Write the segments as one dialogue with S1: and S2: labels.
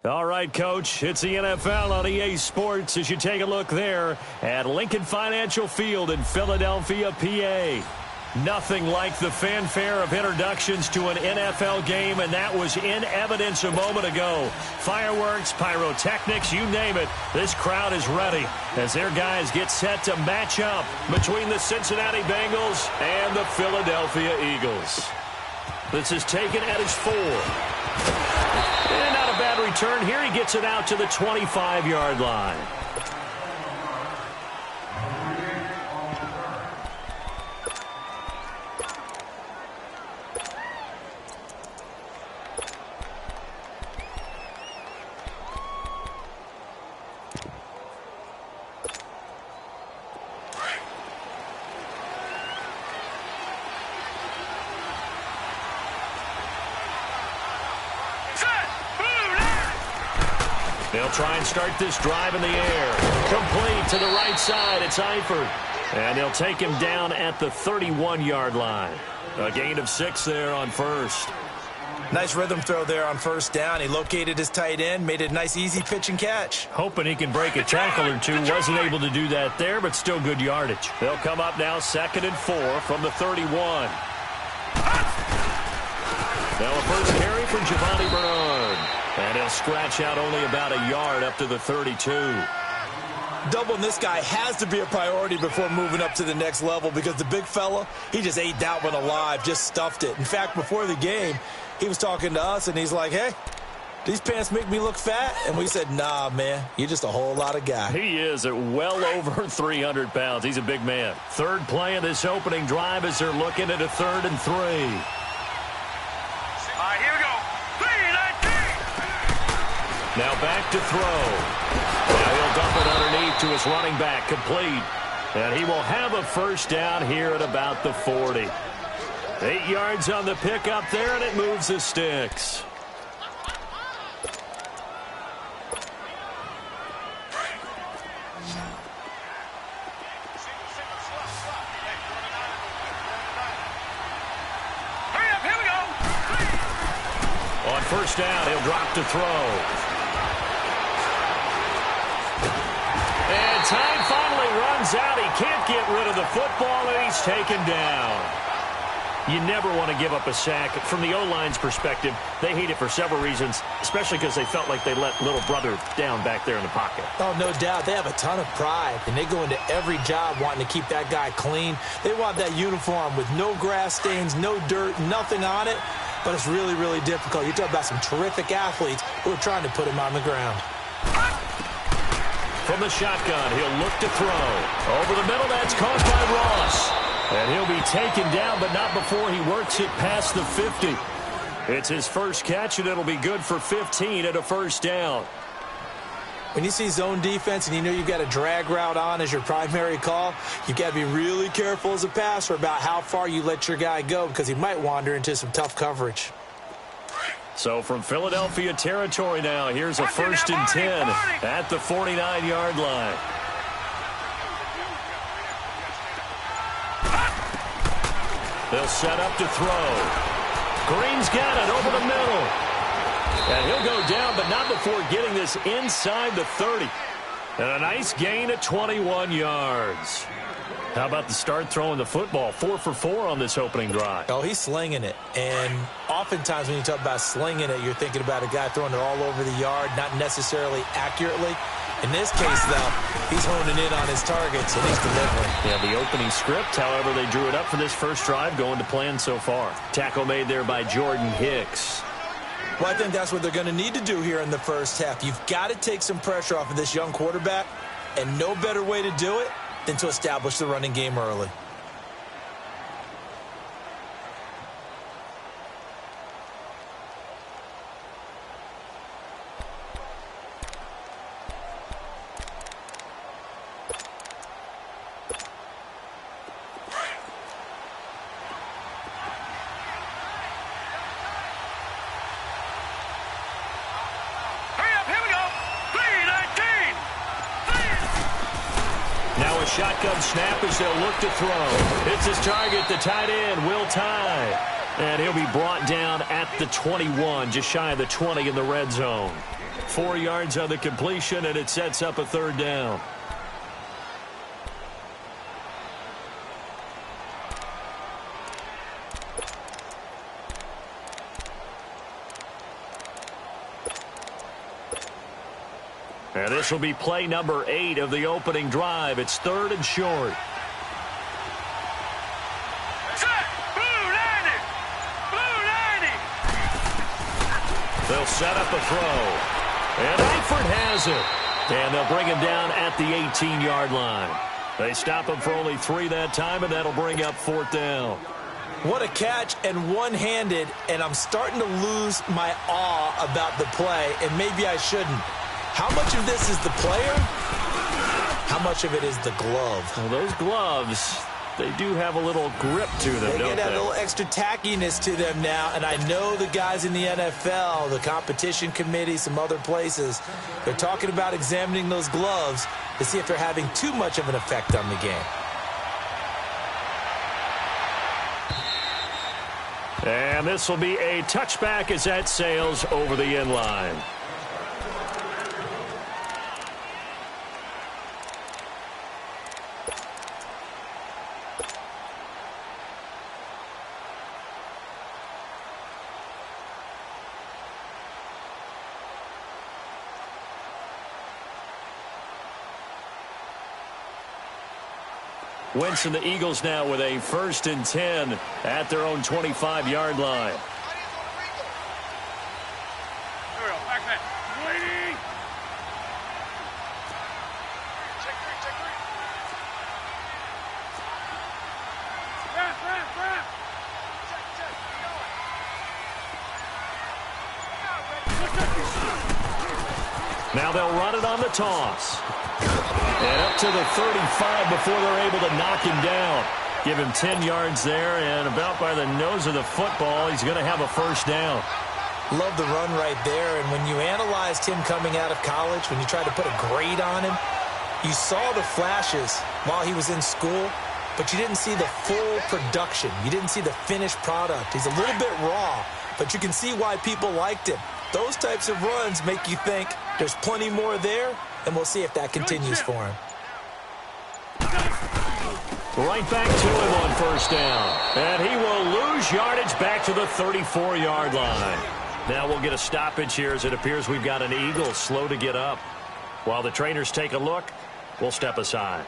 S1: All right, Coach, it's the NFL on EA Sports as you take a look there at Lincoln Financial Field in Philadelphia, PA. Nothing like the fanfare of introductions to an NFL game, and that was in evidence a moment ago. Fireworks, pyrotechnics, you name it. This crowd is ready as their guys get set to match up between the Cincinnati Bengals and the Philadelphia Eagles. This is taken at his 4. And not a bad return here. He gets it out to the 25-yard line. They'll try and start this drive in the air. Complete to the right side. It's Eifert. And they'll take him down at the 31-yard line. A gain of 6 there on first.
S2: Nice rhythm throw there on first down. He located his tight end, made it a nice, easy pitch and catch.
S1: Hoping he can break a tackle or two. Wasn't able to do that there, but still good yardage. They'll come up now 2nd and 4 from the 31. Now a first carry for Giovanni Bernard. And he'll scratch out only about a yard up to the 32.
S2: Doubling this guy has to be a priority before moving up to the next level because the big fella, he just ate that one alive, just stuffed it. In fact, before the game, he was talking to us, and he's like, hey, these pants make me look fat? And we said, nah, man, you're just a whole lot of guy.
S1: He is at well over 300 pounds. He's a big man. Third play of this opening drive as they're looking at a 3rd and 3.
S3: Here we go.
S1: Now back to throw. Now he'll dump it underneath to his running back, complete. And he will have a first down here at about the 40. 8 yards on the pickup there, and it moves the sticks.
S3: Hurry up, here we go.
S1: On first down, he'll drop to throw. And time finally runs out. He can't get rid of the football, and he's taken down. You never want to give up a sack. From the O-line's perspective, they hate it for several reasons, especially because they felt like they let little brother down back there in the pocket.
S2: Oh, no doubt. They have a ton of pride, and they go into every job wanting to keep that guy clean. They want that uniform with no grass stains, no dirt, nothing on it, but it's really, really difficult. You're talking about some terrific athletes who are trying to put him on the ground.
S1: From the shotgun, he'll look to throw. Over the middle, that's caught by Ross. And he'll be taken down, but not before he works it past the 50. It's his first catch, and it'll be good for 15 at a first down.
S2: When you see zone defense and you know you've got a drag route on as your primary call, you've got to be really careful as a passer about how far you let your guy go because he might wander into some tough coverage.
S1: So from Philadelphia territory now, here's a 1st and 10 at the 49-yard line. They'll set up to throw. Green's got it over the middle. And he'll go down, but not before getting this inside the 30. And a nice gain of 21 yards. How about the start throwing the football? 4 for 4 on this opening drive.
S2: Oh, he's slinging it. And oftentimes when you talk about slinging it, you're thinking about a guy throwing it all over the yard, not necessarily accurately. In this case, though, he's honing in on his targets, and he's delivering.
S1: Yeah, the opening script, however, they drew it up for this first drive, going to plan so far. Tackle made there by Jordan Hicks.
S2: Well, I think that's what they're going to need to do here in the first half. You've got to take some pressure off of this young quarterback, and no better way to do it than to establish the running game early.
S1: Shotgun snap as they'll look to throw. It's his target, the tight end, Will Tye. And he'll be brought down at the 21, just shy of the 20 in the red zone. 4 yards on the completion, and it sets up a 3rd down. And this will be play number 8 of the opening drive. It's 3rd and short. They'll set up a throw. And Eifert has it. And they'll bring him down at the 18-yard line. They stop him for only 3 that time, and that'll bring up 4th down.
S2: What a catch, and one-handed, and I'm starting to lose my awe about the play, and maybe I shouldn't. How much of this is the player? How much of it is the glove?
S1: Well, those gloves, they do have a little grip to them, don't they?
S2: They get a little extra tackiness to them now, and I know the guys in the NFL, the competition committee, some other places, they're talking about examining those gloves to see if they're having too much of an effect on the game.
S1: And this will be a touchback as that sails over the end line. Wentz and the Eagles now with a 1st and 10 at their own 25-yard line. Now they'll run it on the toss. And up to the 35 before they're able to knock him down. Give him 10 yards there, and about by the nose of the football, he's going to have a 1st down.
S2: Love the run right there, and when you analyzed him coming out of college, when you tried to put a grade on him, you saw the flashes while he was in school, but you didn't see the full production. You didn't see the finished product. He's a little bit raw, but you can see why people liked him. Those types of runs make you think there's plenty more there, and we'll see if that continues for him.
S1: Right back to him on 1st down. And he will lose yardage back to the 34-yard line. Now we'll get a stoppage here as it appears we've got an Eagle slow to get up. While the trainers take a look, we'll step aside.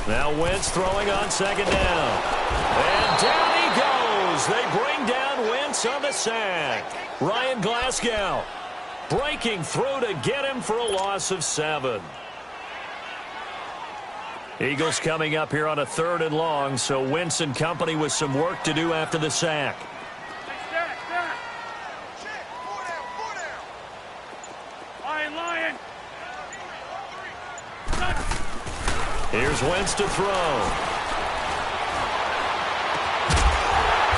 S1: Now Wentz throwing on 2nd down. And down he goes. They bring down Wentz on the sack. Ryan Glasgow breaking through to get him for a loss of 7. Eagles coming up here on a 3rd and long, so Wentz and company with some work to do after the sack. Here's Wentz to throw.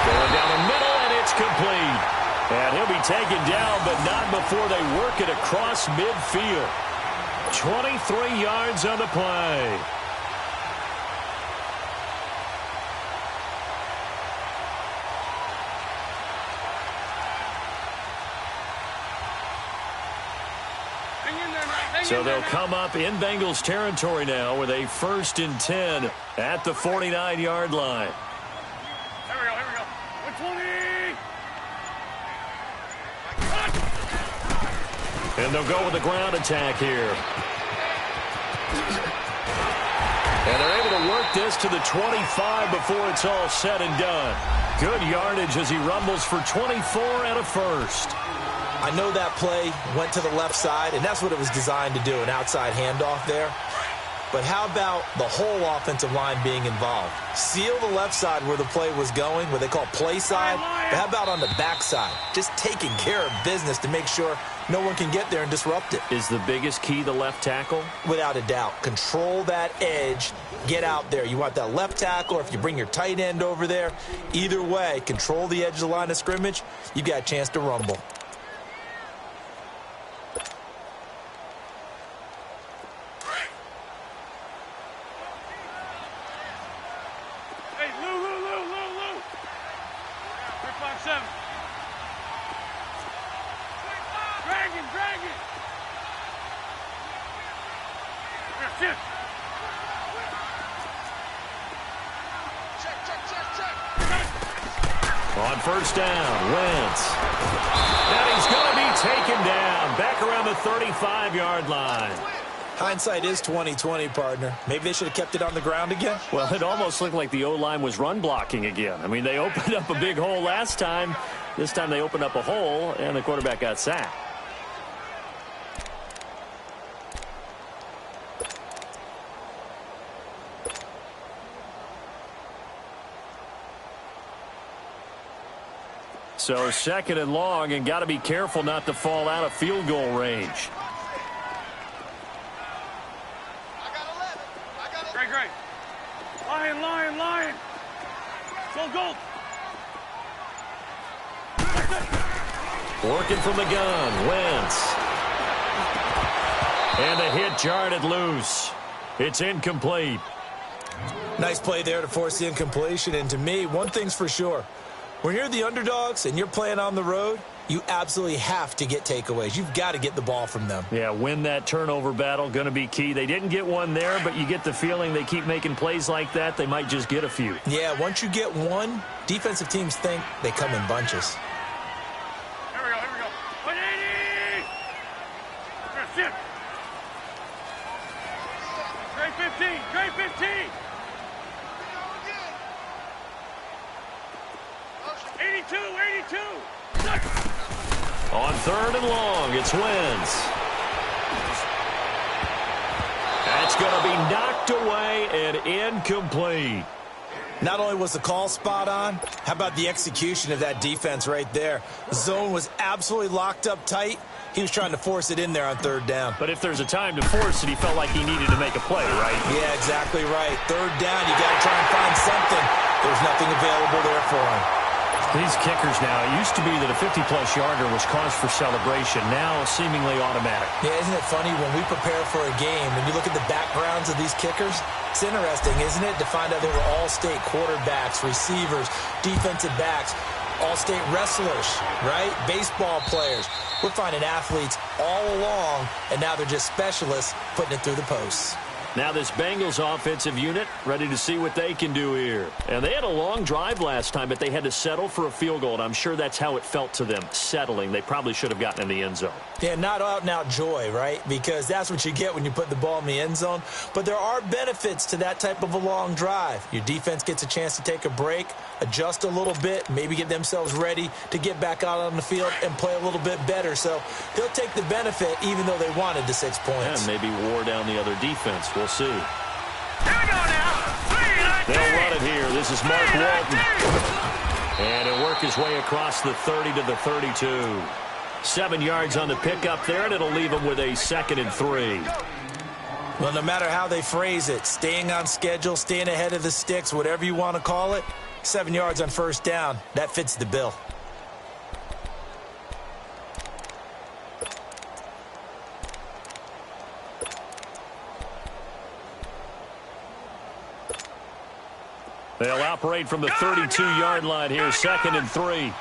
S1: Going down the middle, and it's complete. And he'll be taken down, but not before they work it across midfield. 23 yards on the play. So they'll come up in Bengals territory now with a 1st and 10 at the 49-yard line.
S3: Here we go. 120.
S1: And they'll go with the ground attack here. And they're able to work this to the 25 before it's all said and done. Good yardage as he rumbles for 24 and a 1st.
S2: I know that play went to the left side, and that's what it was designed to do, an outside handoff there. But how about the whole offensive line being involved? Seal the left side where the play was going, what they call play side. But how about on the back side? Just taking care of business to make sure no one can get there and disrupt it.
S1: Is the biggest key the left tackle?
S2: Without a doubt. Control that edge. Get out there. You want that left tackle, or if you bring your tight end over there, either way, control the edge of the line of scrimmage, you got a chance to rumble.
S1: On first down, Wentz. And he's going to be taken down back around the 35-yard line.
S2: Hindsight is 20/20, partner. Maybe they should have kept it on the ground again.
S1: Well, it almost looked like the O-line was run blocking again. I mean, they opened up a big hole last time. This time they opened up a hole, and the quarterback got sacked. So second and long, and got to be careful not to fall out of field goal range.
S3: Great. Lion. Go, goal.
S1: Working from the gun, Wentz. And the hit jarred it loose. It's incomplete.
S2: Nice play there to force the incompletion. And to me, one thing's for sure. When you're the underdogs and you're playing on the road, you absolutely have to get takeaways. You've got to get the ball from them.
S1: Yeah, win that turnover battle, going to be key. They didn't get one there, but you get the feeling they keep making plays like that, they might just get a few.
S2: Yeah, once you get one, defensive teams think they come in bunches.
S3: Here we go. 180! Shit! Great 15! 82!
S1: On third and long, it's Wentz. That's going to be knocked away and incomplete.
S2: Not only was the call spot on, how about the execution of that defense right there? The zone was absolutely locked up tight. He was trying to force it in there on third down.
S1: But if there's a time to force it, he felt like he needed to make a play, right?
S2: Yeah, exactly right. Third down, you got to try and find something. There's nothing available there for him.
S1: These kickers now, it used to be that a 50-plus yarder was cause for celebration. Now, seemingly automatic.
S2: Yeah, isn't it funny when we prepare for a game, when you look at the backgrounds of these kickers, it's interesting, isn't it, to find out they were all-state quarterbacks, receivers, defensive backs, all-state wrestlers, right? Baseball players. We're finding athletes all along, and now they're just specialists putting it through the posts.
S1: Now this Bengals offensive unit ready to see what they can do here. And they had a long drive last time, but they had to settle for a field goal, and I'm sure that's how it felt to them, settling. They probably should have gotten in the end zone.
S2: Yeah, not out-and-out joy, right? Because that's what you get when you put the ball in the end zone. But there are benefits to that type of a long drive. Your defense gets a chance to take a break, adjust a little bit, maybe get themselves ready to get back out on the field and play a little bit better. So they'll take the benefit even though they wanted the 6 points.
S1: And maybe wore down the other defense. We'll see.
S3: Here we go now!
S1: They'll run it here. This is Mark Walton. And he'll work his way across the 30 to the 32. 7 yards on the pickup there, and it'll leave him with a 2nd and 3.
S2: Well, no matter how they phrase it, staying on schedule, staying ahead of the sticks, whatever you want to call it, 7 yards on first down, that fits the bill.
S1: They'll operate from the 32-yard line here, 2nd and 3.
S3: Here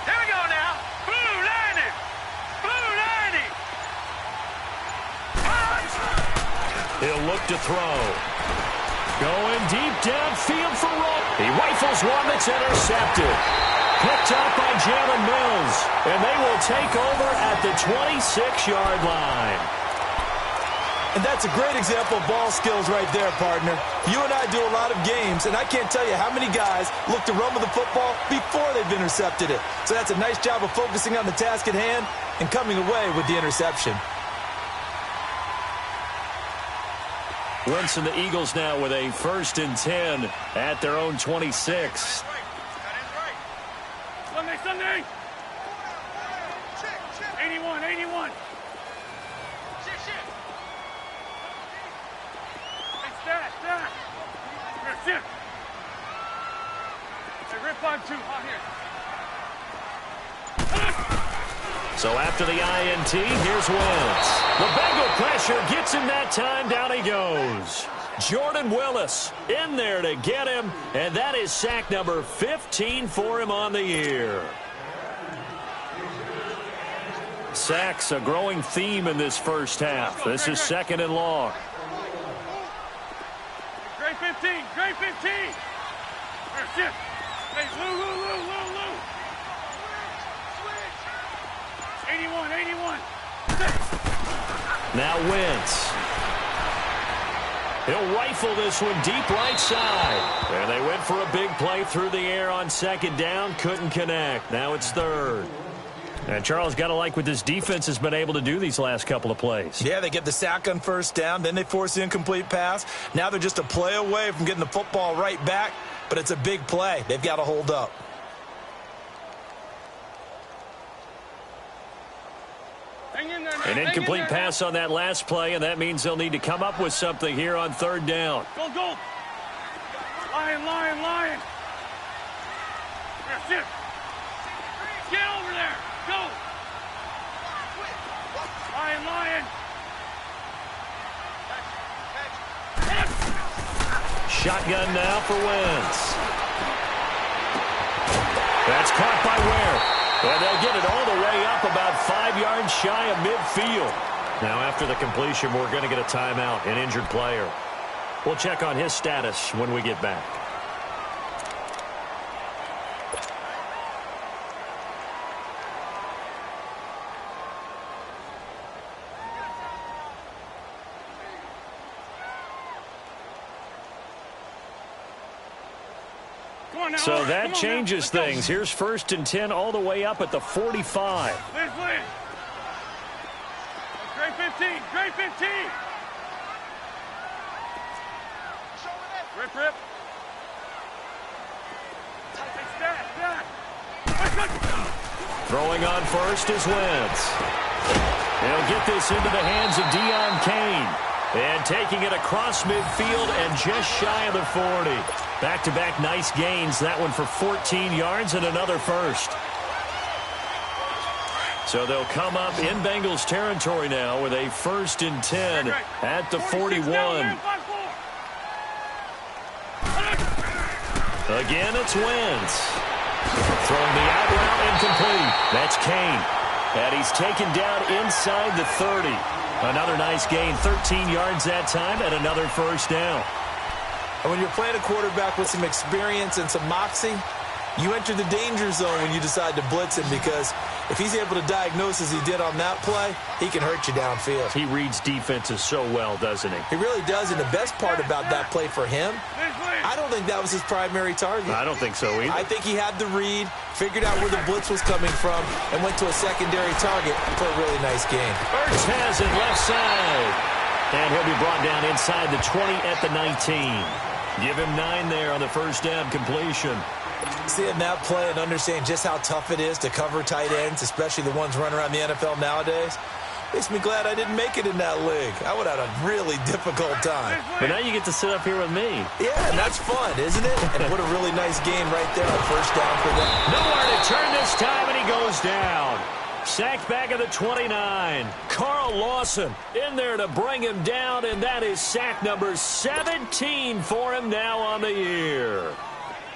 S3: we go now. Blue lining.
S1: He'll look to throw. Going deep downfield for Roll. He rifles one that's intercepted. Picked up by Jalen Mills. And they will take over at the 26-yard line.
S2: And that's a great example of ball skills right there, partner. You and I do a lot of games, and I can't tell you how many guys look to run with the football before they've intercepted it. So that's a nice job of focusing on the task at hand and coming away with the interception.
S1: Wentz and the Eagles now with a 1st and 10 at their own 26.
S3: Sunday. 81. Hey, stat. Here, sit. Hey, rip 5-2. On here.
S1: So after the INT, here's Wentz. The Bengal pressure gets him that time. Down he goes. Jordan Willis in there to get him, and that is sack number 15 for him on the year. Sacks, a growing theme in this first half. This is 2nd and long.
S3: Great 15. Here, sit. Hey, Lou. 81.
S1: Now Wentz. He'll rifle this one deep right side. And they went for a big play through the air on 2nd down. Couldn't connect. Now it's 3rd. And Charles, got to like what this defense has been able to do these last couple of plays.
S2: Yeah, they get the sack on 1st down. Then they force the incomplete pass. Now they're just a play away from getting the football right back. But it's a big play. They've got to hold up.
S1: An incomplete pass on that last play, and that means they'll need to come up with something here on 3rd down.
S3: Go. Lion. Here, sit. Get over there. Go. Lion.
S1: Shotgun now for Wentz. That's caught by Ware. And they'll get it all the way up about 5 yards shy of midfield. Now after the completion, we're going to get a timeout, an injured player. We'll check on his status when we get back. So that changes things. Here's 1st and 10 all the way up at the 45.
S3: Great 15. Rip.
S1: Throwing on 1st is Wentz. He'll get this into the hands of Deion Kane. And taking it across midfield and just shy of the 40. Back-to-back nice gains. That one for 14 yards and another 1st. So they'll come up in Bengals territory now with a 1st and 10 at the 41. Again, it's Wentz. Throwing the out route incomplete. That's Kane. And he's taken down inside the 30. Another nice gain, 13 yards that time, and another 1st down.
S2: And when you're playing a quarterback with some experience and some moxie, you enter the danger zone when you decide to blitz him, because if he's able to diagnose as he did on that play, he can hurt you downfield.
S1: He reads defenses so well, doesn't he?
S2: He really does, and the best part about that play for him, I don't think that was his primary target.
S1: I don't think so either.
S2: I think he had the read, figured out where the blitz was coming from, and went to a secondary target for a really nice gain.
S1: Ertz has it left side. And he'll be brought down inside the 20 at the 19. Give him 9 there on the 1st down completion.
S2: Seeing that play and understanding just how tough it is to cover tight ends, especially the ones running around the NFL nowadays, makes me glad I didn't make it in that league. I would have had a really difficult time.
S1: But now you get to sit up here with me.
S2: Yeah, and that's fun, isn't it? And what a really nice game right there on 1st down for them.
S1: Nowhere to turn this time, and he goes down. Sacked back at the 29. Carl Lawson in there to bring him down, and that is sack number 17 for him now on the year.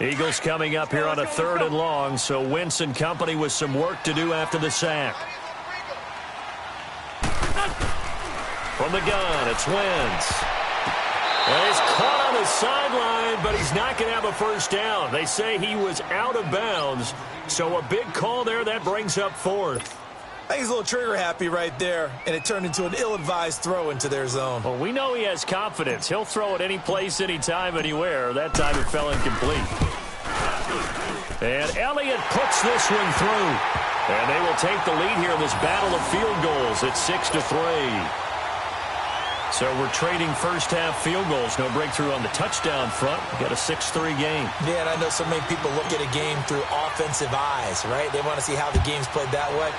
S1: Eagles coming up here on a 3rd and long, so Wentz and company with some work to do after the sack. From the gun, it's Wentz. Well, he's caught on the sideline, but he's not going to have a 1st down. They say he was out of bounds, so a big call there. That brings up 4th.
S2: I think he's a little trigger happy right there, and it turned into an ill-advised throw into their zone.
S1: Well, we know he has confidence. He'll throw it any place, anytime, anywhere. That time it fell incomplete. And Elliott puts this one through. And they will take the lead here in this battle of field goals at 6-3. So we're trading first-half field goals. No breakthrough on the touchdown front. We got a 6-3 game.
S2: Yeah, and I know so many people look at a game through offensive eyes, right? They want to see how the game's played that way.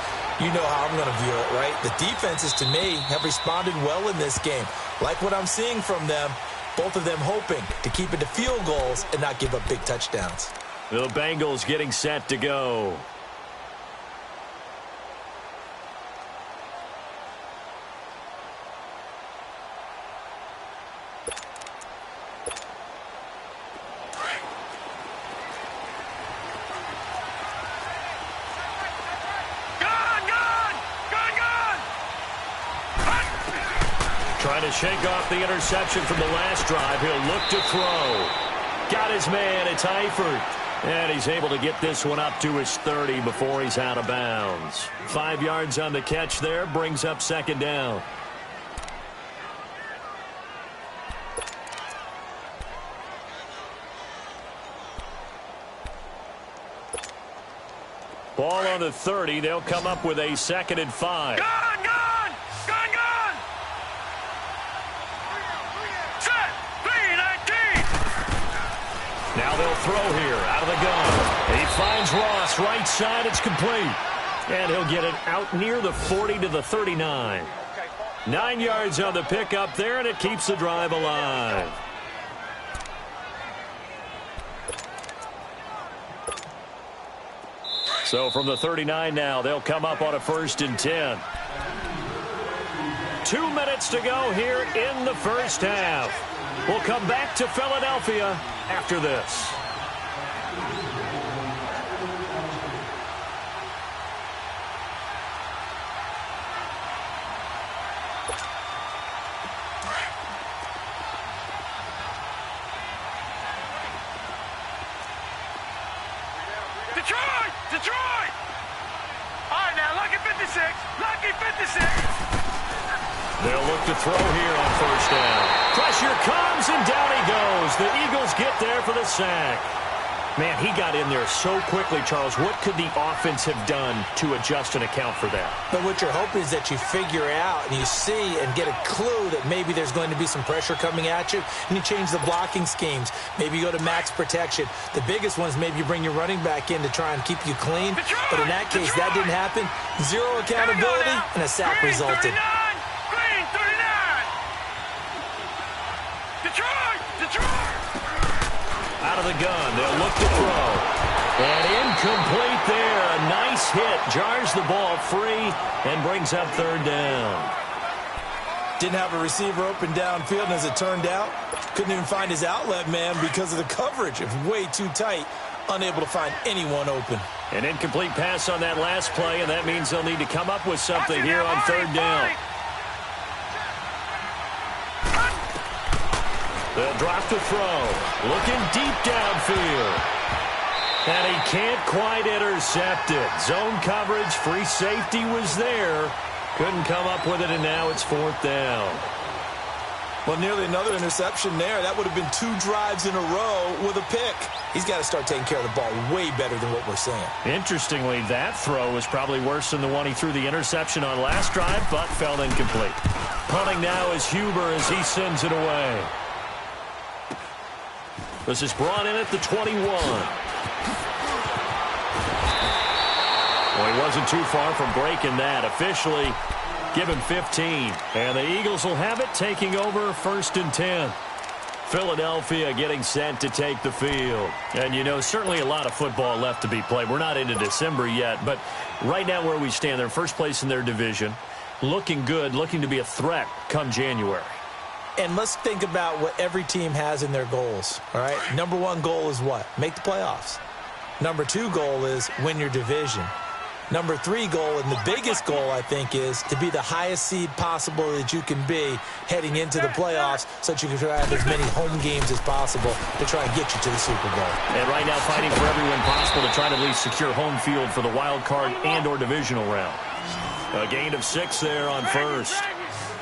S2: You know how I'm going to view it, right? The defenses, to me, have responded well in this game. Like what I'm seeing from them, both of them hoping to keep it to field goals and not give up big touchdowns.
S1: The Bengals getting set to go. Trying to shake off the interception from the last drive. He'll look to throw. Got his man. It's Eifert. And he's able to get this one up to his 30 before he's out of bounds. 5 yards on the catch there. Brings up second down. Ball on the 30. They'll come up with a 2nd and 5. Now they'll throw here out of the gun. He finds Ross right side. It's complete. And he'll get it out near the 40 to the 39. 9 yards on the pickup there, and it keeps the drive alive. So from the 39 now, they'll come up on a 1st and 10. 2 minutes to go here in the first half. We'll come back to Philadelphia after this.
S3: Detroit! All right, now, lucky 56. Lucky 56.
S1: They'll look to throw here on 1st down. Pressure comes, and down he goes. The Eagles get there for the sack. Man, he got in there so quickly, Charles. What could the offense have done to adjust and account for that?
S2: But what you're hoping is that you figure out and you see and get a clue that maybe there's going to be some pressure coming at you, and you change the blocking schemes. Maybe you go to max protection. The biggest one is maybe you bring your running back in to try and keep you clean. But in that case, that didn't happen. Zero accountability, and a sack resulted.
S3: Green 39! Detroit!
S1: Out of the gun, they'll look to throw. And incomplete there. A nice hit. Jars the ball free and brings up 3rd down.
S2: Didn't have a receiver open downfield, and as it turned out, couldn't even find his outlet man because of the coverage. It was way too tight. Unable to find anyone open.
S1: An incomplete pass on that last play, and that means they'll need to come up with something here on 3rd down. They'll drop to throw. Looking deep downfield. And he can't quite intercept it. Zone coverage, free safety was there. Couldn't come up with it, and now it's 4th down.
S2: Well, nearly another interception there. That would have been 2 drives in a row with a pick. He's got to start taking care of the ball way better than what we're seeing.
S1: Interestingly, that throw was probably worse than the one he threw the interception on last drive, but fell incomplete. Punting now is Huber as he sends it away. This is brought in at the 21. Well, he wasn't too far from breaking that. Officially, give him 15. And the Eagles will have it, taking over 1st and 10. Philadelphia getting set to take the field. And, you know, certainly a lot of football left to be played. We're not into December yet, but right now where we stand, they're first place in their division. Looking good, looking to be a threat come January.
S2: And let's think about what every team has in their goals, all right? Number 1 goal is what? Make the playoffs. Number 2 goal is win your division. Number 3 goal, and the biggest goal, I think, is to be the highest seed possible that you can be heading into the playoffs so that you can try to have as many home games as possible to try and get you to the Super Bowl.
S1: And right now fighting for every win possible to try to at least secure home field for the wild card and or divisional round. A gain of 6 there on 1st.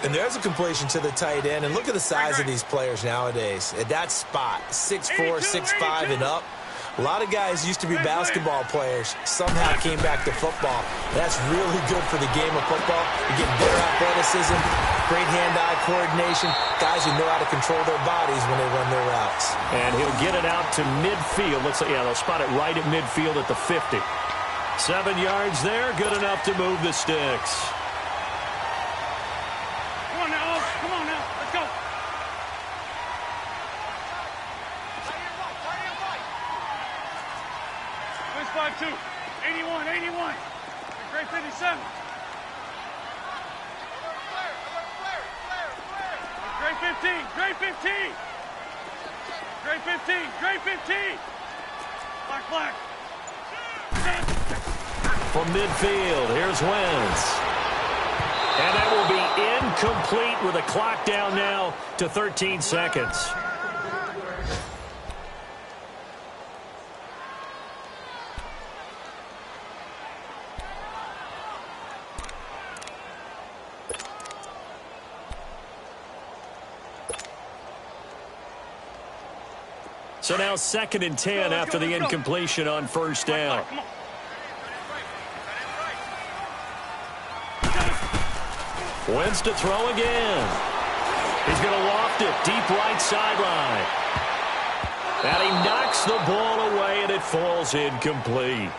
S2: And there's a completion to the tight end. And look at the size of these players nowadays. At that spot, 6'4", 6'5", and up. A lot of guys used to be basketball players, somehow came back to football. That's really good for the game of football. You get better athleticism, great hand-eye coordination, guys who know how to control their bodies when they run their routes.
S1: And he'll get it out to midfield. They'll spot it right at midfield at the 50. 7 yards there, good enough to move the sticks.
S3: Come on now, come on now, let's go. Wins 5-2, 81, 81. Great 57. Great 15, great 15. Great 15, great 15. Black.
S1: From midfield, here's Wentz. And that will be incomplete with a clock down now to 13 seconds. So now 2nd and 10 after the incompletion on first down. Wentz to throw again. He's going to loft it deep right sideline. And he knocks the ball away, and it falls incomplete.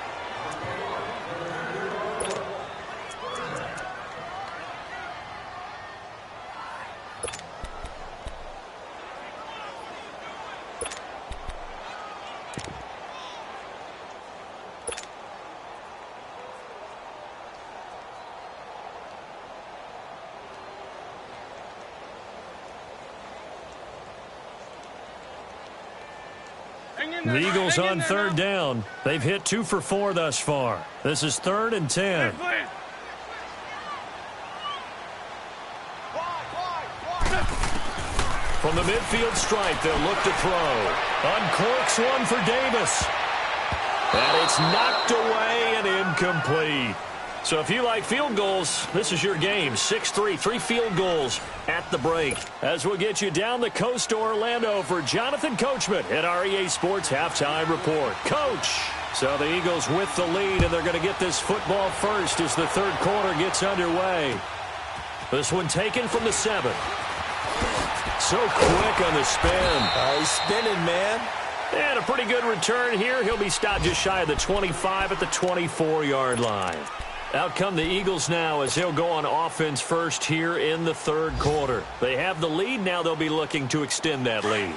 S1: The Eagles on 3rd down. They've hit 2 for 4 thus far. This is 3rd and 10. From the midfield stripe, they'll look to throw. Uncorks one for Davis. And it's knocked away and incomplete. So if you like field goals, this is your game. 6-3, 3 field goals at the break. As we'll get you down the coast to Orlando for Jonathan Coachman at our EA Sports Halftime Report. Coach! So the Eagles with the lead, and they're going to get this football first as the 3rd quarter gets underway. This one taken from the 7. So quick on the spin.
S2: He's spinning, man.
S1: And a pretty good return here. He'll be stopped just shy of the 25 at the 24-yard line. Out come the Eagles now as they'll go on offense first here in the 3rd quarter. They have the lead. Now they'll be looking to extend that lead.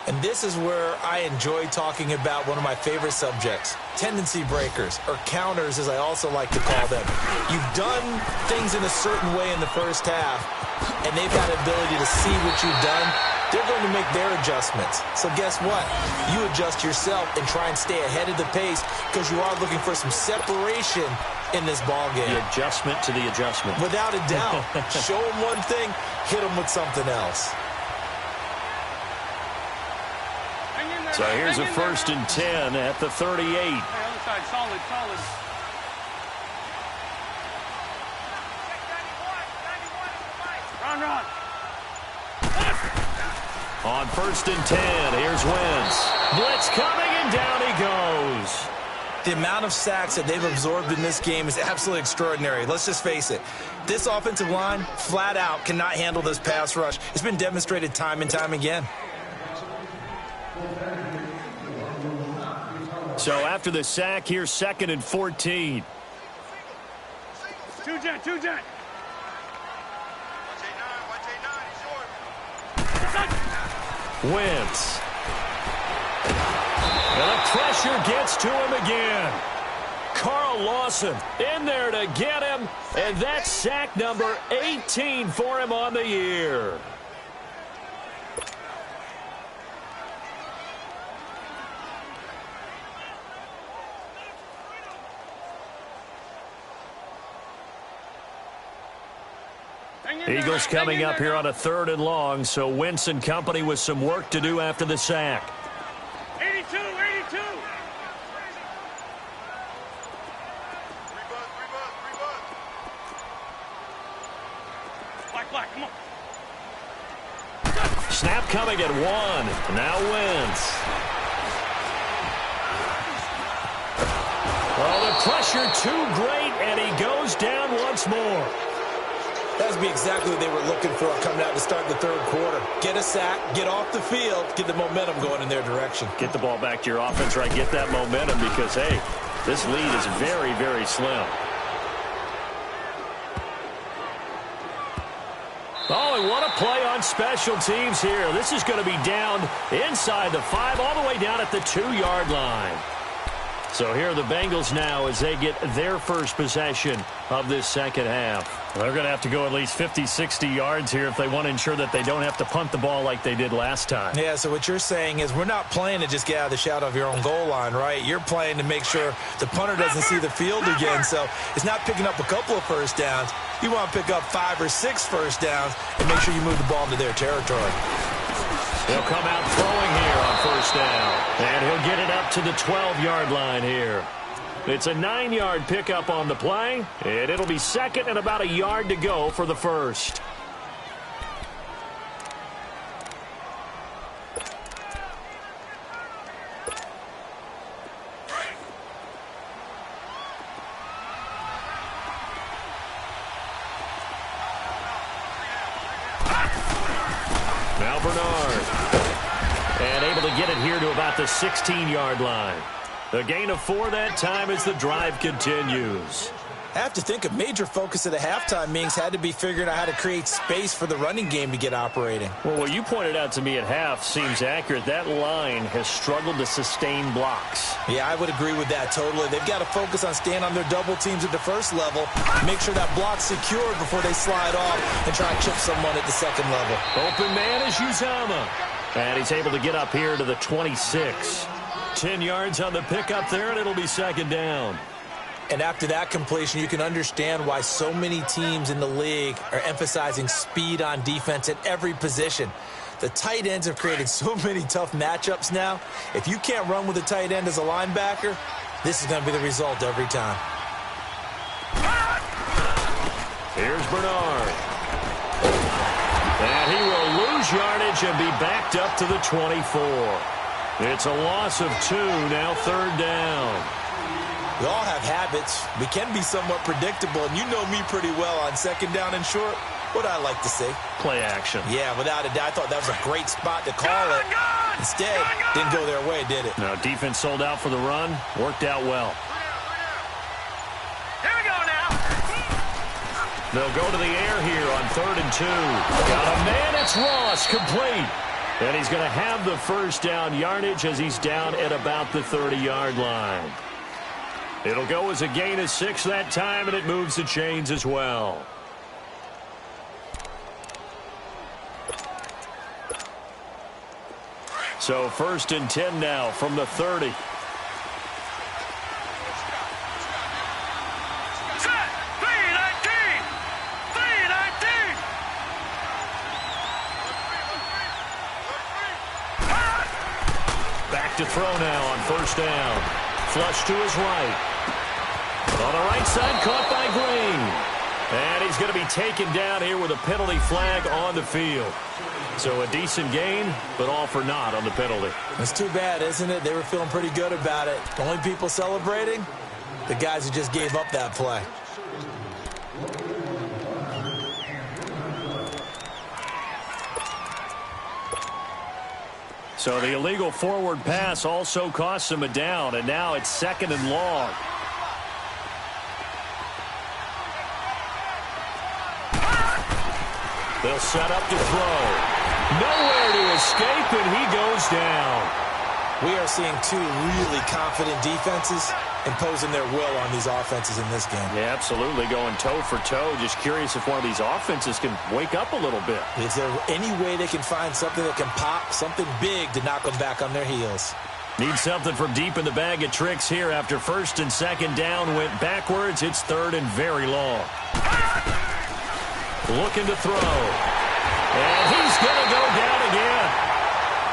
S2: And this is where I enjoy talking about one of my favorite subjects, tendency breakers, or counters as I also like to call them. You've done things in a certain way in the first half, and they've had the ability to see what you've done. They're going to make their adjustments. So guess what? You adjust yourself and try and stay ahead of the pace because you are looking for some separation in this ball game.
S1: The adjustment to the adjustment.
S2: Without a doubt. Show them one thing, hit them with something else.
S1: So here's a 1st and 10 at the 38.
S3: Hey, other side, solid. Run.
S1: On 1st and 10, here's Wentz. Blitz coming, and down he goes.
S2: The amount of sacks that they've absorbed in this game is absolutely extraordinary. Let's just face it. This offensive line, flat out, cannot handle this pass rush. It's been demonstrated time and time again.
S1: So after the sack, here's 2nd and 14.
S3: Two jet.
S1: Wentz. And the pressure gets to him again. Carl Lawson in there to get him, and that's sack number 18 for him on the year. Eagles coming up here on a 3rd and long, so Wentz and company with some work to do after the sack.
S3: 82. Black, come on.
S1: Snap coming at 1. Now Wentz. the pressure too great, and he goes down once more.
S2: That would be exactly what they were looking for coming out to start the third quarter. Get a sack, get off the field, get the momentum going in their direction.
S1: Get the ball back to your offense, right? Get that momentum because, hey, this lead is very, very slim. Oh, and what a play on special teams here. This is going to be down inside the 5, all the way down at the 2-yard line. So here are the Bengals now as they get their first possession of this second half. They're going to have to go at least 50, 60 yards here if they want to ensure that they don't have to punt the ball like they did last time.
S2: Yeah, so what you're saying is we're not playing to just get out of the shadow of your own goal line, right? You're playing to make sure the punter doesn't see the field again. So it's not picking up a couple of first downs. You want to pick up 5 or 6 first downs and make sure you move the ball into their territory.
S1: He'll come out throwing here on first down. And he'll get it up to the 12-yard line here. It's a 9-yard pickup on the play, and it'll be second and about a yard to go for the first. Now Bernard. And able to get it here to about the 16-yard line. A gain of 4 that time as the drive continues.
S2: I have to think a major focus at the halftime, Mings, had to be figuring out how to create space for the running game to get operating.
S1: Well, what you pointed out to me at half seems accurate. That line has struggled to sustain blocks.
S2: Yeah, I would agree with that totally. They've got to focus on staying on their double teams at the first level, make sure that block's secured before they slide off and try and chip someone at the second level.
S1: Open man is Uzama. And he's able to get up here to the 26. 10 yards on the pickup there, and it'll be second down.
S2: And after that completion, you can understand why so many teams in the league are emphasizing speed on defense at every position. The tight ends have created so many tough matchups now. If you can't run with a tight end as a linebacker, this is going to be the result every time.
S1: Here's Bernard. And he will lose yardage and be backed up to the 24. It's a loss of 2, now third down.
S2: We all have habits. We can be somewhat predictable, and you know me pretty well on second down and short. What I like to see.
S1: Play action.
S2: Yeah, without a doubt. I thought that was a great spot to call it. Instead, didn't go their way, did it?
S1: Now, defense sold out for the run. Worked out well.
S3: Here we go now.
S1: They'll go to the air here on 3rd and 2. Got a man, it's Ross, complete. And he's going to have the first down yardage as he's down at about the 30-yard line. It'll go as a gain of 6 that time, and it moves the chains as well. So 1st and 10 now from the 30.
S3: Set. 3-19. 3-19.
S1: Back to throw now on 1st down. Flush to his right. On the right side, caught by Green. And he's going to be taken down here with a penalty flag on the field. So a decent gain, but all for naught on the penalty.
S2: It's too bad, isn't it? They were feeling pretty good about it. The only people celebrating, the guys who just gave up that play.
S1: So the illegal forward pass also cost him a down, and now it's 2nd and long. They'll set up to throw. Nowhere to escape, and he goes down.
S2: We are seeing 2 really confident defenses imposing their will on these offenses in this game.
S1: Yeah, absolutely, going toe for toe. Just curious if one of these offenses can wake up a little bit.
S2: Is there any way they can find something that can pop, something big to knock them back on their heels?
S1: Need something from deep in the bag of tricks here after 1st and 2nd down went backwards. It's 3rd and very long. Looking to throw. And he's going to go down again.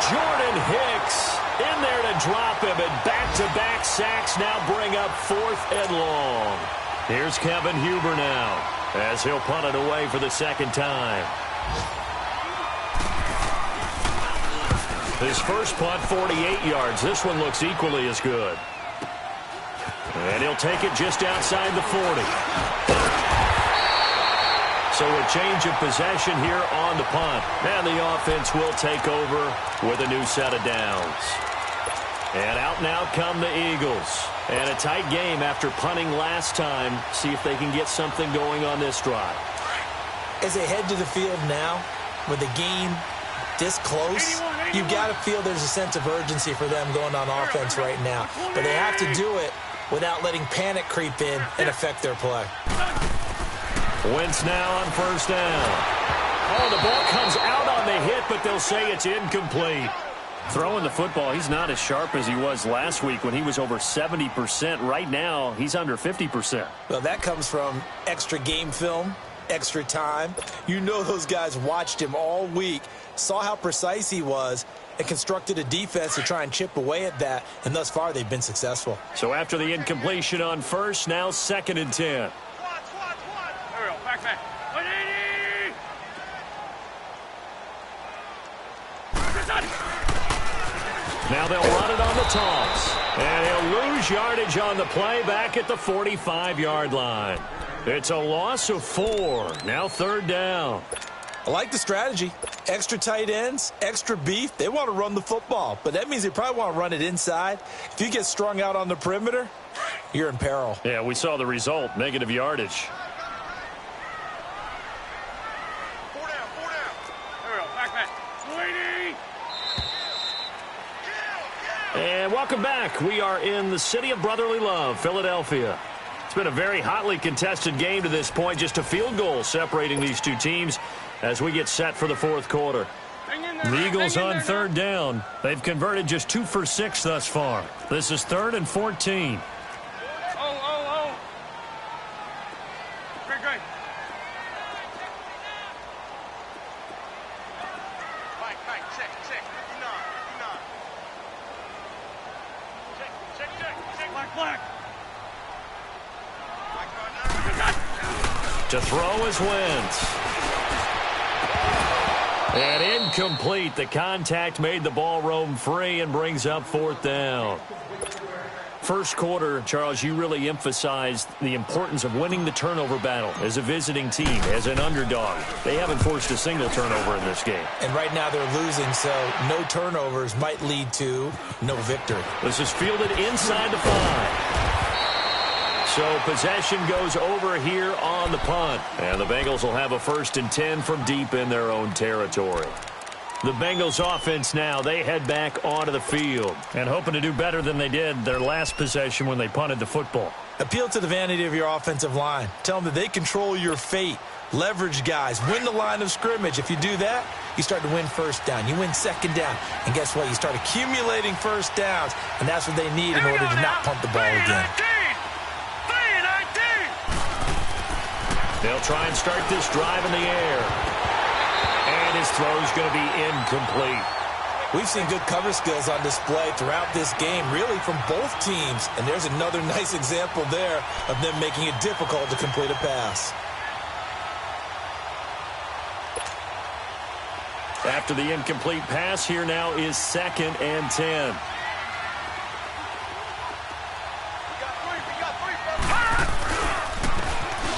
S1: Jordan Hicks in there to drop him, and back-to-back sacks now bring up 4th and long. Here's Kevin Huber now as he'll punt it away for the 2nd time. His first punt, 48 yards. This one looks equally as good. And he'll take it just outside the 40. So a change of possession here on the punt. And the offense will take over with a new set of downs. And out now come the Eagles. And a tight game after punting last time. See if they can get something going on this drive.
S2: As they head to the field now, with the game this close, you've got to feel there's a sense of urgency for them going on offense right now. But they have to do it without letting panic creep in and affect their play.
S1: Wentz now on first down. Oh, the ball comes out on the hit, but they'll say it's incomplete. Throwing the football, he's not as sharp as he was last week when he was over 70%. Right now, he's under 50%.
S2: Well, that comes from extra game film, extra time. You know those guys watched him all week, saw how precise he was, and constructed a defense to try and chip away at that, and thus far they've been successful.
S1: So after the incompletion on first, now 2nd and 10. Now they'll run it on the toss. And he'll lose yardage on the play back at the 45-yard line. It's a loss of 4. Now 3rd down.
S2: I like the strategy. Extra tight ends, extra beef. They want to run the football, but that means they probably want to run it inside. If you get strung out on the perimeter, you're in peril.
S1: Yeah, we saw the result, negative yardage.
S3: 4 down. There we go. Back. Sweetie!
S1: And welcome back. We are in the city of brotherly love, Philadelphia. It's been a very hotly contested game to this point. Just a field goal separating these two teams as we get set for the 4th quarter. The Eagles on 3rd down. They've converted just 2 for 6 thus far. This is 3rd and 14.
S3: Oh. Great. Mike, check. 59. Check. Black.
S1: To throw is Wentz. And incomplete. The contact made the ball roam free and brings up 4th down. First quarter, Charles, you really emphasized the importance of winning the turnover battle as a visiting team, as an underdog. They haven't forced a single turnover in this game.
S2: And right now they're losing, so no turnovers might lead to no victory.
S1: This is fielded inside the 5. So possession goes over here on the punt. And the Bengals will have a 1st and 10 from deep in their own territory. The Bengals offense now, they head back onto the field and hoping to do better than they did their last possession when they punted the football.
S2: Appeal to the vanity of your offensive line. Tell them that they control your fate. Leverage guys. Win the line of scrimmage. If you do that, you start to win 1st down. You win 2nd down. And guess what? You start accumulating 1st downs. And that's what they need in order to not punt the ball again.
S1: They'll try and start this drive in the air. And his throw is going to be incomplete.
S2: We've seen good cover skills on display throughout this game, really from both teams. And there's another nice example there of them making it difficult to complete a pass.
S1: After the incomplete pass, here now is 2nd and 10.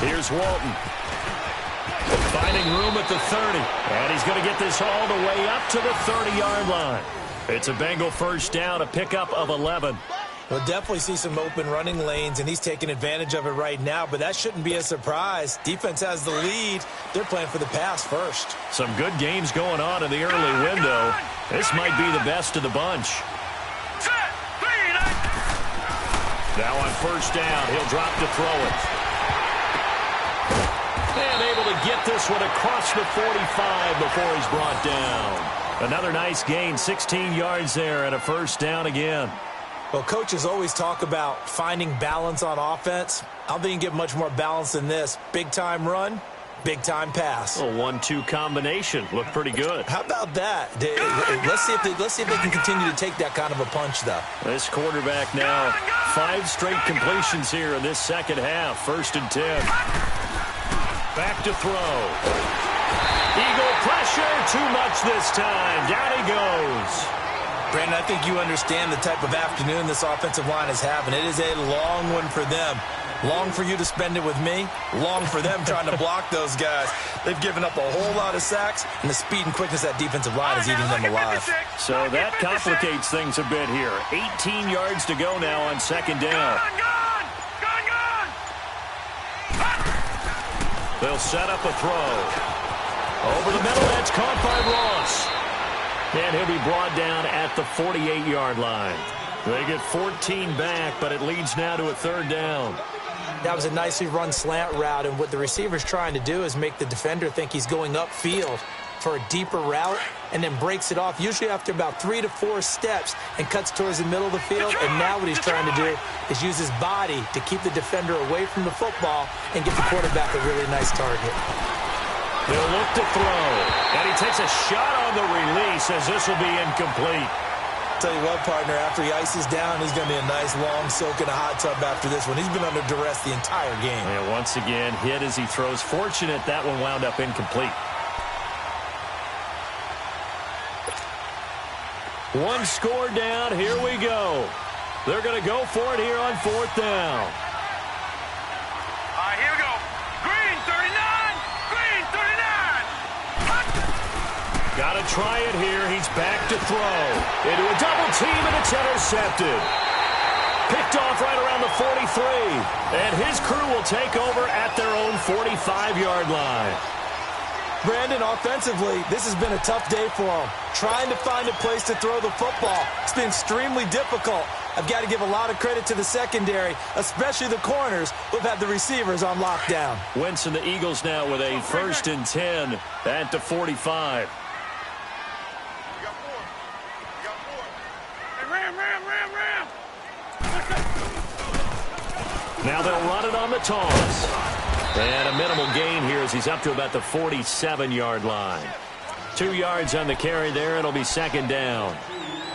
S1: Here's Walton. Finding room at the 30. And he's going to get this all the way up to the 30-yard line. It's a Bengal 1st down, a pickup of 11.
S2: We'll definitely see some open running lanes, and he's taking advantage of it right now, but that shouldn't be a surprise. Defense has the lead. They're playing for the pass first.
S1: Some good games going on in the early window. This might be the best of the bunch. Now on 1st down, he'll drop to throw it. And able to get this one across the 45 before he's brought down. Another nice gain, 16 yards there, and a 1st down again.
S2: Well, coaches always talk about finding balance on offense. I don't think you can get much more balance than this. Big-time run, big-time pass.
S1: A 1-2 combination. Looked pretty good.
S2: How about that? Let's see if they can continue to take that kind of a punch, though.
S1: This quarterback now, 5 straight completions here in this 2nd half. 1st and 10. Back to throw. Eagle pressure, too much this time. Down he goes.
S2: Brandon, I think you understand the type of afternoon this offensive line is having. It is a long one for them. Long for you to spend it with me. Long for them trying to block those guys. They've given up a whole lot of sacks, and the speed and quickness of that defensive line is eating them alive.
S1: So that complicates things a bit here. 18 yards to go now on second down.
S3: Gone!
S1: They'll set up a throw. Over the middle, that's caught by Ross. And he'll be brought down at the 48-yard line. They get 14 back, but it leads now to a third down.
S4: That was a nicely run slant route, and what the receiver's trying to do is make the defender think he's going upfield for a deeper route and then breaks it off, usually after about 3 to 4 steps, and cuts towards the middle of the field. And now what he's trying to do is use his body to keep the defender away from the football and give the quarterback a really nice target.
S1: He'll look to throw, and he takes a shot on the release as this will be incomplete.
S2: Tell you what, partner, after he ices down, he's going to be a nice long soak in a hot tub after this one. He's been under duress the entire game.
S1: And once again, hit as he throws. Fortunate that one wound up incomplete. One score down. Here we go. They're going to go for it here on fourth down.
S3: All right, here we go. Green, 39. Green, 39.
S1: Got to try it here. He's back to throw. Into a double team, and it's intercepted. Picked off right around the 43. And his crew will take over at their own 45-yard line.
S2: Brandon, offensively, this has been a tough day for him. Trying to find a place to throw the football. It's been extremely difficult. I've got to give a lot of credit to the secondary, especially the corners who have had the receivers on lockdown.
S1: Wentz and the Eagles now with a 1st and 10 at the 45.
S3: Ram.
S1: Now they'll run it on the toss. And a minimal gain here as he's up to about the 47-yard line. 2 yards on the carry there, and it'll be second down.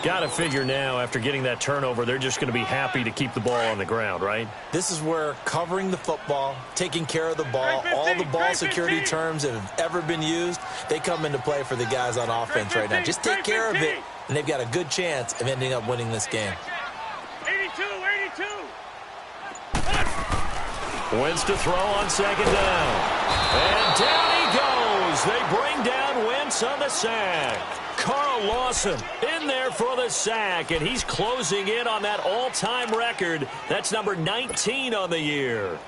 S1: Got to figure now, after getting that turnover, they're just going to be happy to keep the ball on the ground, right?
S2: This is where covering the football, taking care of the ball, all the ball security terms that have ever been used, they come into play for the guys on offense right now. Just take care of it, and they've got a good chance of ending up winning this game.
S3: 82.
S1: Wentz to throw on second down. And down he goes. They bring down Wentz on the sack. Carl Lawson in there for the sack, and he's closing in on that all-time record. That's number 19 on the year.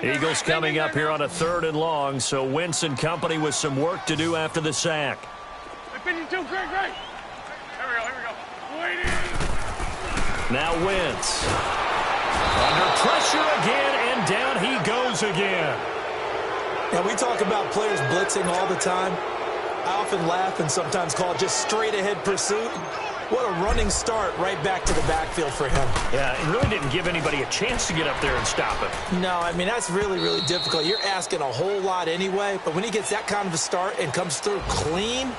S1: Eagles coming up here on a 3rd and long, so Wentz and company with some work to do after the sack.
S3: 52, great. Here we go. Waiting.
S1: Now Wentz. Under pressure again, and down he goes again.
S2: Now, we talk about players blitzing all the time. I often laugh and sometimes call it just straight-ahead pursuit. What a running start right back to the backfield for him.
S1: Yeah, it really didn't give anybody a chance to get up there and stop him.
S2: No, I mean, that's really, really difficult. You're asking a whole lot anyway, but when he gets that kind of a start and comes through clean,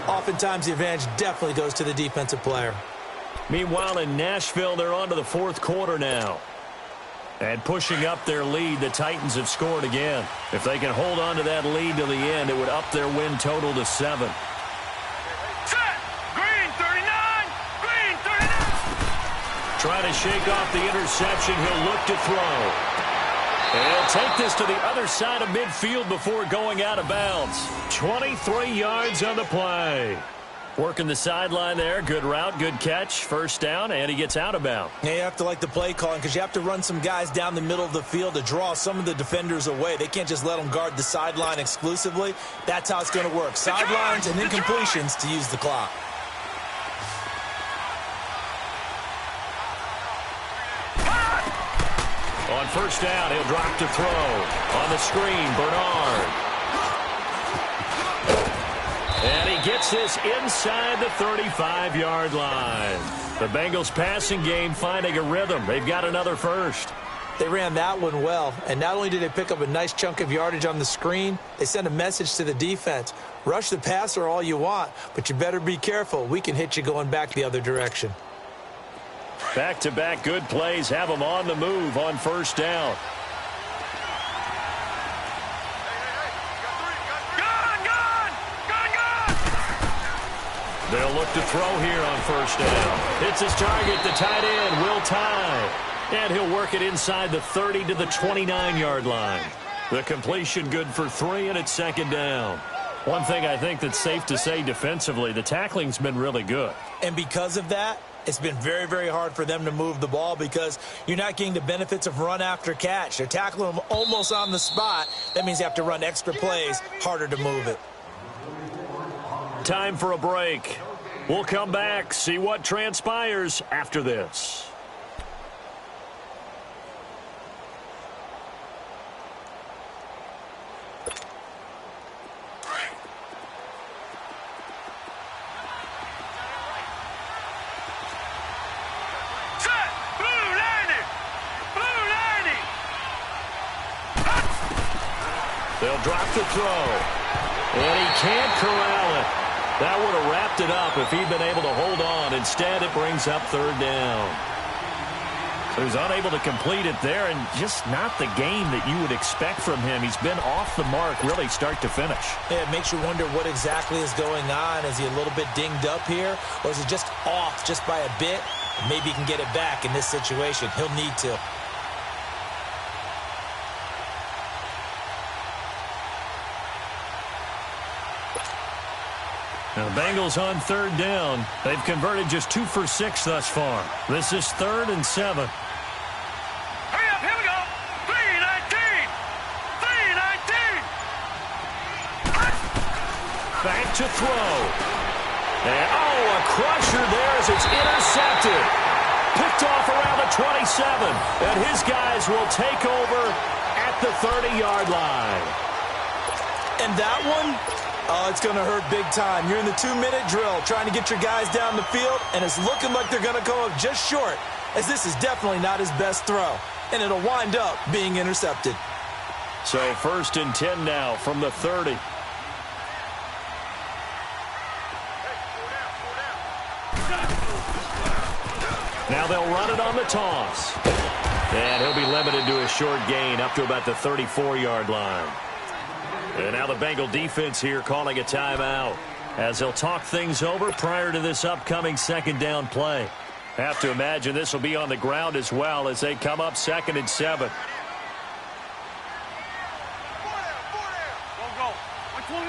S2: oftentimes the advantage definitely goes to the defensive player.
S1: Meanwhile, in Nashville, they're on to the 4th quarter now. And pushing up their lead, the Titans have scored again. If they can hold on to that lead to the end, it would up their win total to 7.
S3: Set. Green, 39. Green, 39.
S1: Trying to shake off the interception. He'll look to throw. And he'll take this to the other side of midfield before going out of bounds. 23 yards on the play. Working the sideline there. Good route, good catch. First down, and he gets out of bounds.
S2: Yeah, you have to like the play calling because you have to run some guys down the middle of the field to draw some of the defenders away. They can't just let them guard the sideline exclusively. That's how it's going to work. Sidelines and incompletions to use the clock.
S1: On first down, he'll drop to throw. On the screen, Bernard. And he gets this inside the 35-yard line. The Bengals passing game finding a rhythm. They've got another first.
S4: They ran that one well, and not only did they pick up a nice chunk of yardage on the screen, they sent a message to the defense. Rush the passer all you want, but you better be careful. We can hit you going back the other direction.
S1: Back-to-back good plays have them on the move on first down. They'll look to throw here on first down. Hits his target, the tight end, Will Tye. And he'll work it inside the 30 to the 29-yard line. The completion good for 3, and it's second down. One thing I think that's safe to say defensively, the tackling's been really good.
S2: And because of that, it's been very, very hard for them to move the ball because you're not getting the benefits of run after catch. They're tackling them almost on the spot. That means you have to run extra plays, harder to move it.
S1: Time for a break. We'll come back, see what transpires after this. They'll drop the throw. And he can't corral it. That would have wrapped it up if he'd been able to hold on. Instead, it brings up third down. So he's unable to complete it there, and just not the game that you would expect from him. He's been off the mark really start to finish.
S2: Yeah, it makes you wonder what exactly is going on. Is he a little bit dinged up here, or is he just off just by a bit? Maybe he can get it back in this situation. He'll need to.
S1: Now, the Bengals on third down. They've converted just 2 for 6 thus far. This is 3rd and 7.
S3: Hurry up, here we go. 3-19. 3-19.
S1: Back to throw. And, a crusher there as it's intercepted. Picked off around the 27. And his guys will take over at the 30-yard line.
S2: And that one, it's going to hurt big time. You're in the 2-minute drill trying to get your guys down the field, and it's looking like they're going to come up just short, as this is definitely not his best throw, and it'll wind up being intercepted.
S1: So 1st and 10 now from the 30. Now they'll run it on the toss. And he'll be limited to a short gain up to about the 34-yard line. And now the Bengal defense here calling a timeout as they'll talk things over prior to this upcoming second down play. Have to imagine this will be on the ground as well as they come up 2nd and 7.
S3: Go. 120.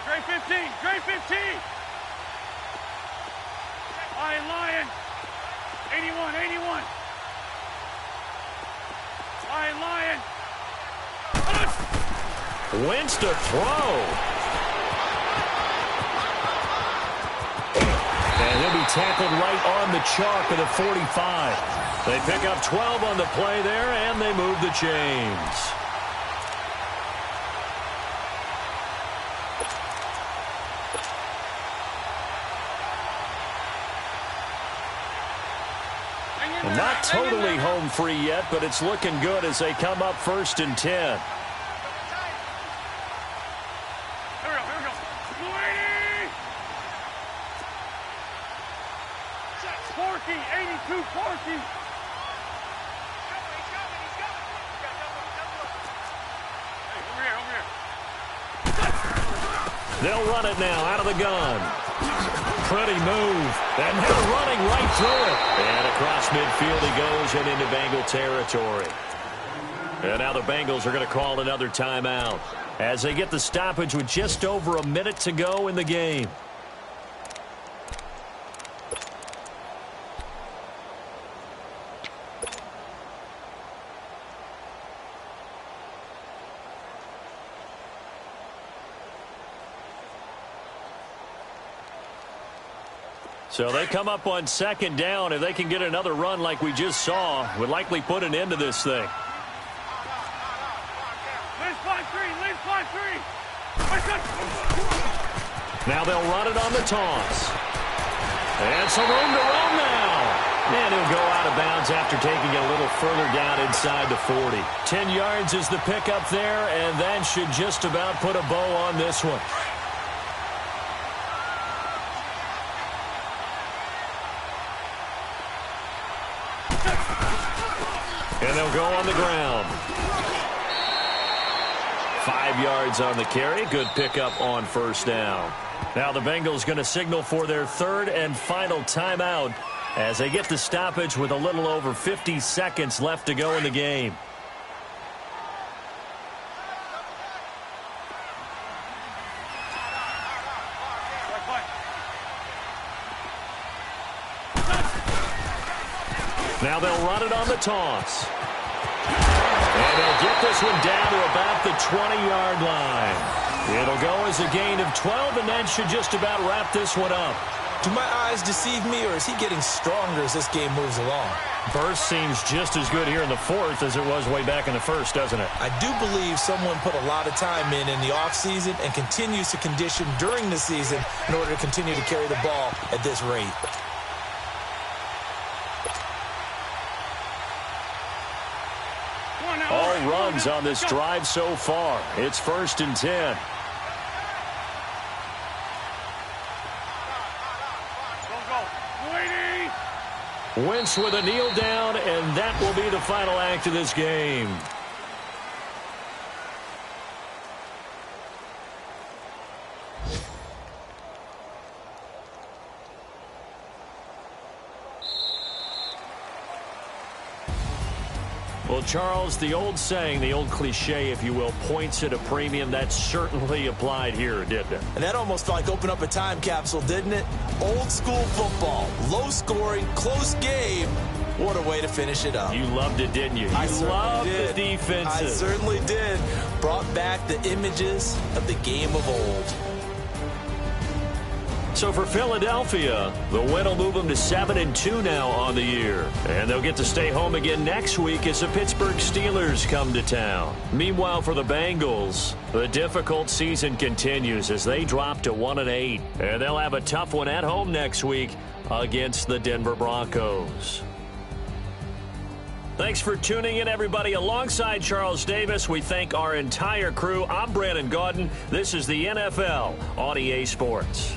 S3: Great 15. Great 15. Lion. 81. Lion.
S1: Wentz to throw. And he'll be tackled right on the chalk of the 45. They pick up 12 on the play there, and they move the chains. Not totally home free yet, but it's looking good as they come up 1st and 10.
S3: Here we go. Porky, 82, Porky. Hey, over here.
S1: They'll run it now out of the gun. Pretty move. And they're running right through it. And across midfield he goes and into Bengal territory. And now the Bengals are going to call another timeout as they get the stoppage with just over a minute to go in the game. So they come up on 2nd down. If they can get another run like we just saw, would likely put an end to this thing. Now they'll run it on the toss. And some room to run now. And he'll go out of bounds after taking it a little further down inside the 40. 10 yards is the pickup there, and that should just about put a bow on this one. And they'll go on the ground. 5 yards on the carry. Good pickup on first down. Now the Bengals going to signal for their third and final timeout as they get the stoppage with a little over 50 seconds left to go in the game. Now they'll run it on the toss. And they'll get this one down to about the 20-yard line. It'll go as a gain of 12, and that should just about wrap this one up.
S2: Do my eyes deceive me, or is he getting stronger as this game moves along?
S1: Burst seems just as good here in the fourth as it was way back in the first, doesn't it?
S2: I do believe someone put a lot of time in the offseason and continues to condition during the season in order to continue to carry the ball at this rate.
S1: All runs on this drive so far. It's 1st and 10. Wentz with a kneel down, and that will be the final act of this game. Well, Charles, the old saying, the old cliche, if you will, points at a premium. That certainly applied here, didn't it?
S2: And that almost like opened up a time capsule, didn't it? Old school football, low scoring, close game. What a way to finish it up.
S1: You loved it, didn't you?
S2: I
S1: You loved
S2: did.
S1: the defenses.
S2: I certainly did. Brought back the images of the game of old.
S1: So for Philadelphia, the win will move them to 7-2 now on the year. And they'll get to stay home again next week as the Pittsburgh Steelers come to town. Meanwhile, for the Bengals, the difficult season continues as they drop to 1-8. And they'll have a tough one at home next week against the Denver Broncos. Thanks for tuning in, everybody. Alongside Charles Davis, we thank our entire crew. I'm Brandon Gaudin. This is the NFL on EA Sports.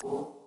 S5: you